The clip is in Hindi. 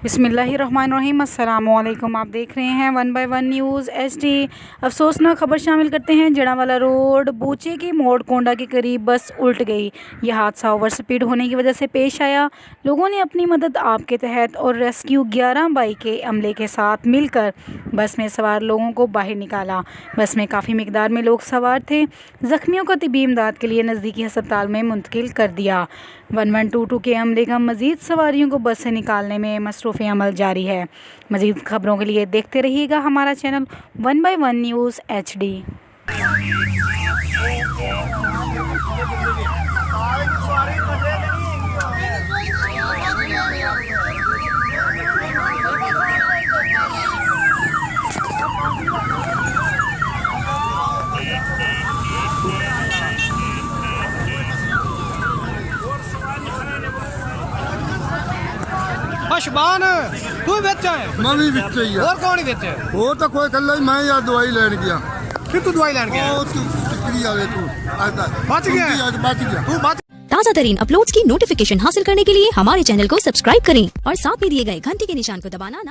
बिस्मिल्लाहिर्रहमानिर्रहीम। अस्सलामुअलैकुम। आप देख रहे हैं 1 बाय 1 न्यूज़ HD। अफसोसनाक खबर शामिल करते हैं। जड़ावाला रोड बूचे की मोड़ कोंडा के करीब बस उल्ट गई। यह हादसा ओवर स्पीड होने की वजह से पेश आया। लोगों ने अपनी मदद आप के तहत और रेस्क्यू 11 बाइक के अमले के साथ मिलकर बस में सवार लोगों को बाहर निकाला। बस में काफ़ी मिकदार में लोग सवार थे। ज़ख्मियों को तिब्बी इमदाद के लिए नज़दीकी अस्पताल में मुंतकिल कर दिया। 1122 के अमले का मज़ीद सवारियों को बस से निकालने में मसरूफ़ अमल जारी है। मज़ीद खबरों के लिए देखते रहिएगा हमारा चैनल 1 बाय 1 न्यूज़ HD। शबान तू विच है? मैं भी विच ही और कौन विच है? और तो कोई कल्ला ही, मैं यार दवाई लेने गया। फिर तू दवाई लेने गया? ओ तू टिकरी आवे तू बच गया? बच गया तू बच। ताज़ा तरीन अपलोड्स की नोटिफिकेशन हासिल करने के लिए हमारे चैनल को सब्सक्राइब करें और साथ में दिए गए घंटी के निशान को दबाना ना